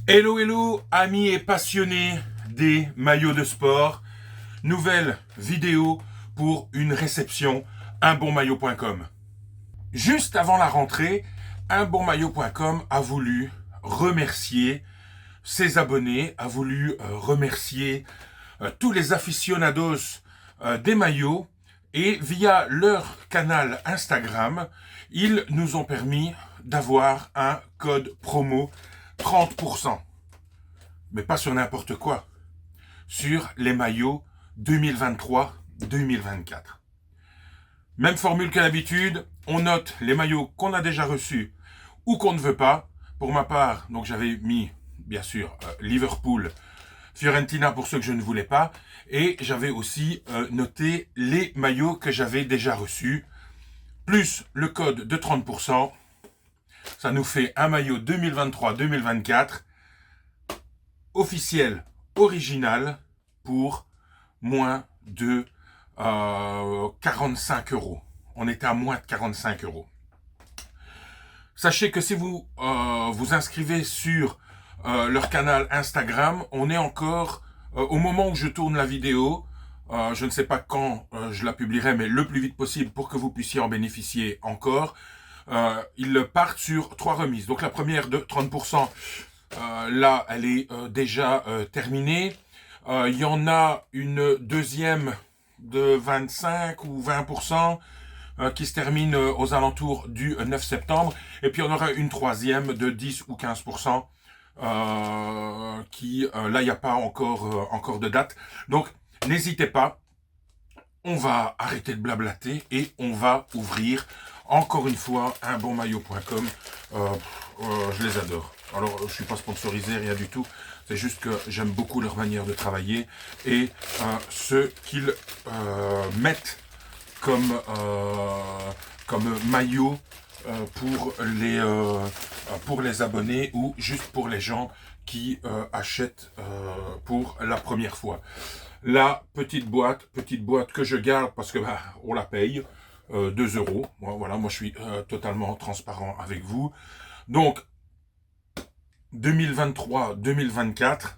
Hello hello amis et passionnés des maillots de sport. Nouvelle vidéo pour une réception unbonmaillot.com. Juste avant la rentrée, unbonmaillot.com a voulu remercier ses abonnés, a voulu remercier tous les aficionados des maillots et via leur canal Instagram, ils nous ont permis d'avoir un code promo 30%. Mais pas sur n'importe quoi. Sur les maillots 2023-2024. Même formule que d'habitude, on note les maillots qu'on a déjà reçus ou qu'on ne veut pas. Pour ma part, donc j'avais mis, bien sûr, Liverpool, Fiorentina pour ceux que je ne voulais pas. Et j'avais aussi noté les maillots que j'avais déjà reçus. Plus le code de 30%. Ça nous fait un maillot 2023-2024 officiel, original, pour moins de 45 euros. On était à moins de 45 euros. Sachez que si vous vous inscrivez sur leur canal Instagram, on est encore, au moment où je tourne la vidéo, je ne sais pas quand je la publierai, mais le plus vite possible pour que vous puissiez en bénéficier encore. Ils partent sur 3 remises. Donc la première de 30%, là, elle est déjà terminée. Il y en a une deuxième de 25 ou 20% qui se termine aux alentours du 9 septembre. Et puis, on aura une troisième de 10 ou 15% qui, là, il n'y a pas encore de date. Donc, n'hésitez pas. On va arrêter de blablater et on va ouvrir encore une fois unbonmaillot.com. Je les adore. Alors, je suis pas sponsorisé, rien du tout. C'est juste que j'aime beaucoup leur manière de travailler et ce qu'ils mettent comme maillot pour les abonnés ou juste pour les gens qui achètent pour la première fois. La petite boîte que je garde parce que on la paye 2 euros. Voilà, moi je suis totalement transparent avec vous. Donc 2023-2024,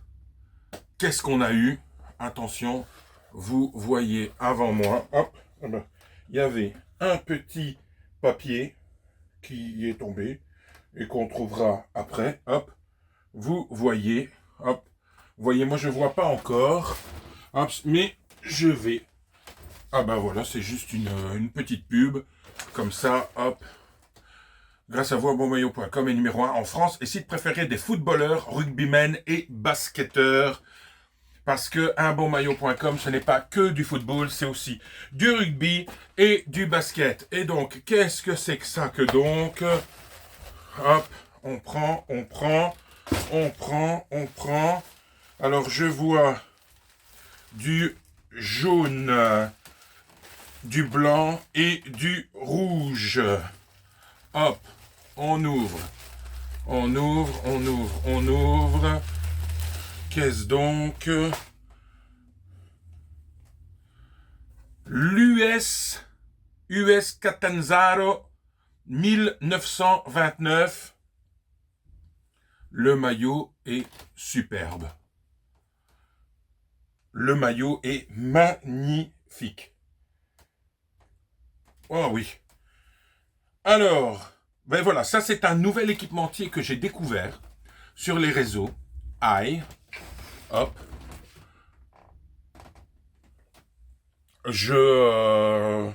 qu'est-ce qu'on a eu? Attention, vous voyez avant moi, hop, il y avait un petit papier qui est tombé et qu'on trouvera après. Hop, vous voyez, hop, vous voyez, moi je vois pas encore. Hop, mais je vais. Ah ben voilà, c'est juste une petite pub. Comme ça, hop. Grâce à vous, unbonmaillot.com est numéro 1 en France et site préféré des footballeurs, rugbymen et basketteurs. Parce que unbonmaillot.com, ce n'est pas que du football, c'est aussi du rugby et du basket. Et donc, qu'est-ce que c'est que ça que donc? Hop, on prend. Alors, je vois du jaune, du blanc et du rouge. Hop, on ouvre. Qu'est-ce donc? US Catanzaro 1929. Le maillot est superbe. Le maillot est magnifique. Oh oui. Alors, ben voilà, ça c'est un nouvel équipementier que j'ai découvert sur les réseaux. Aïe. Hop. Je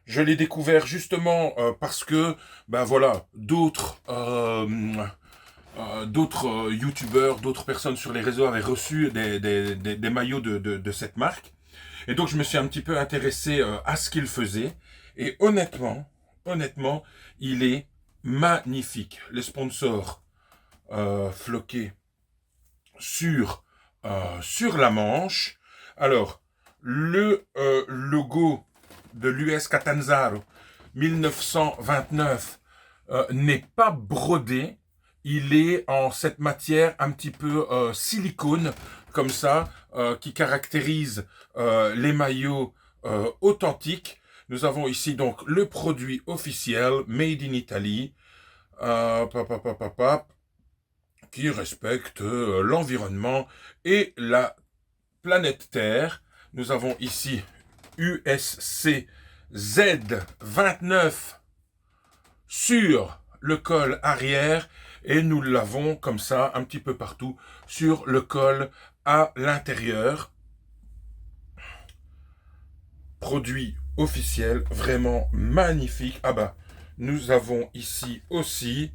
l'ai découvert justement parce que, ben voilà, d'autres youtubeurs, d'autres personnes sur les réseaux avaient reçu des maillots de cette marque. Et donc je me suis un petit peu intéressé à ce qu'il faisait. Et honnêtement, il est magnifique. Les sponsors floqués sur la manche. Alors, le logo de l'US Catanzaro 1929 n'est pas brodé. Il est en cette matière un petit peu silicone, comme ça, qui caractérise les maillots authentiques. Nous avons ici donc le produit officiel, Made in Italy. qui respecte l'environnement et la planète Terre. Nous avons ici USC Z29 sur le col arrière et nous l'avons comme ça un petit peu partout sur le col à l'intérieur. Produit officiel, vraiment magnifique. Ah bah, nous avons ici aussi,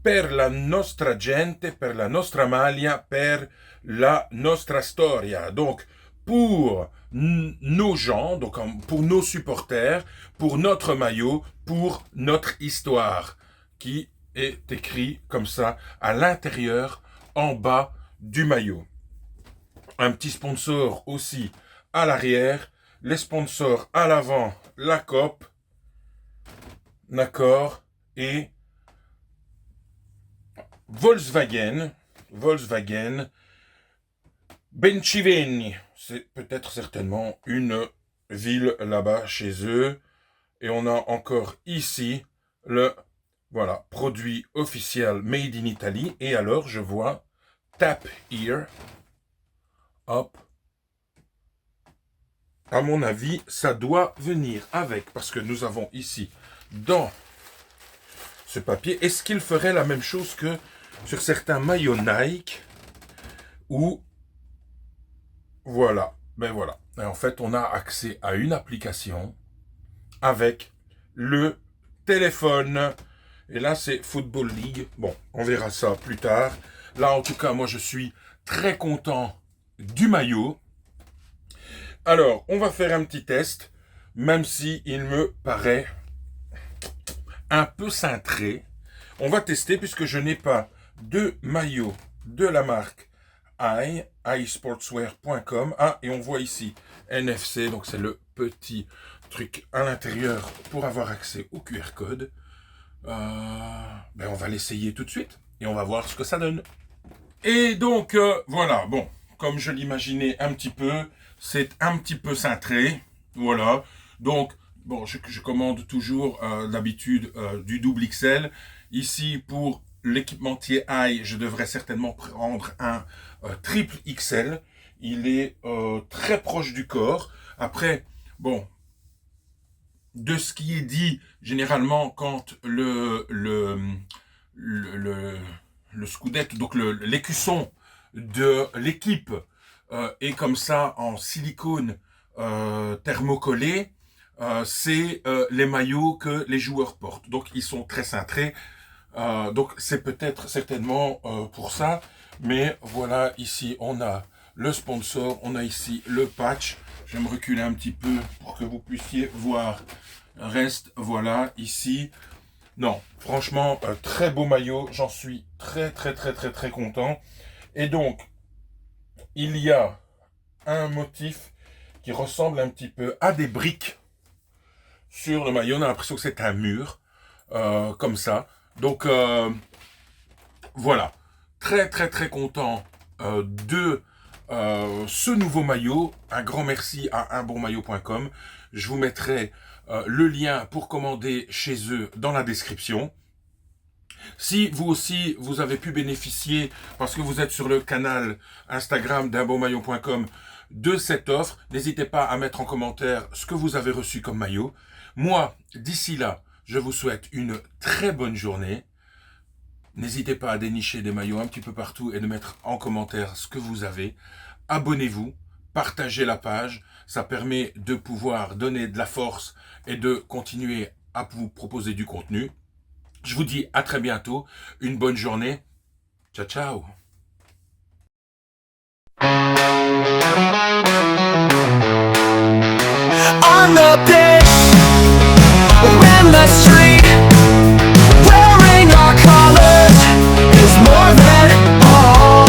per la nostra gente, per la nostra maglia, per la nostra storia. Donc, pour nos gens, donc pour nos supporters, pour notre maillot, pour notre histoire, qui est écrit comme ça à l'intérieur, en bas du maillot. Un petit sponsor aussi à l'arrière, les sponsors à l'avant, la COP, d'accord, et Volkswagen, Benciveni, c'est peut-être certainement une ville là-bas chez eux. Et on a encore ici le, voilà, produit officiel Made in Italy. Et alors, je vois Tap Here. Hop. À mon avis, ça doit venir avec, parce que nous avons ici, dans ce papier, est-ce qu'il ferait la même chose que sur certains maillots Nike, où, voilà, ben voilà. Et en fait, on a accès à une application avec le téléphone. Et là, c'est Football League. Bon, on verra ça plus tard. Là, en tout cas, moi, je suis très content du maillot. Alors, on va faire un petit test, même si il me paraît un peu cintré. On va tester puisque je n'ai pas de maillot de la marque iSportswear.com. Ah, et on voit ici NFC, donc c'est le petit truc à l'intérieur pour avoir accès au QR code. Ben on va l'essayer tout de suite et on va voir ce que ça donne. Et donc, voilà, bon, comme je l'imaginais un petit peu, c'est un petit peu cintré, voilà. Donc, bon, je commande toujours d'habitude du double XL. Ici, pour l'équipementier i, je devrais certainement prendre un triple XL. Il est très proche du corps. Après, bon, de ce qui est dit, généralement, quand le scudetto, donc l'écusson de l'équipe est comme ça en silicone thermocollé, c'est les maillots que les joueurs portent. Donc, ils sont très cintrés. Donc, c'est peut-être certainement pour ça. Mais voilà, ici, on a le sponsor. On a ici le patch. Je vais me reculer un petit peu pour que vous puissiez voir. Reste, voilà, ici. Non, franchement, très beau maillot. J'en suis très content. Et donc, il y a un motif qui ressemble un petit peu à des briques sur le maillot. On a l'impression que c'est un mur, comme ça. Donc, voilà. Très content de ce nouveau maillot. Un grand merci à unbonmaillot.com. Je vous mettrai le lien pour commander chez eux dans la description. Si vous aussi, vous avez pu bénéficier, parce que vous êtes sur le canal Instagram d'unbonmaillot.com, de cette offre, n'hésitez pas à mettre en commentaire ce que vous avez reçu comme maillot. Moi, d'ici là, je vous souhaite une très bonne journée. N'hésitez pas à dénicher des maillots un petit peu partout et de mettre en commentaire ce que vous avez. Abonnez-vous, partagez la page. Ça permet de pouvoir donner de la force et de continuer à vous proposer du contenu. Je vous dis à très bientôt. Une bonne journée. Ciao, ciao. On the pitch, we're in the street, wearing our colors is more than all.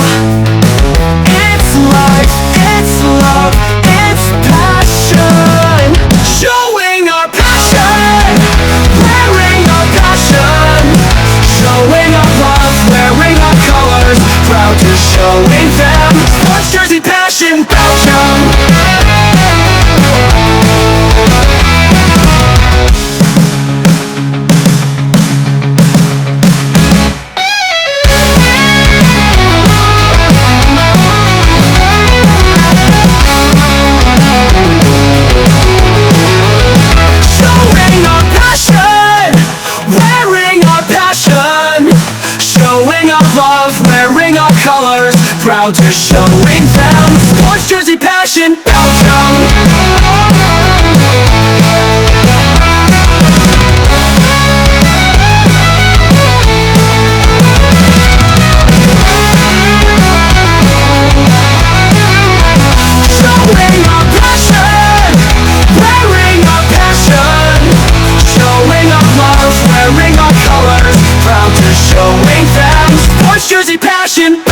It's life, it's love, it's passion, showing our passion, wearing our passion, showing our love, wearing our colors, proud to showing them, sports jersey passion, Belgium. proud to showing them Sports Jersey Passion, Belgium. Showing our passion, wearing our passion, showing our love, wearing our colors, proud to showing them Sports Jersey Passion.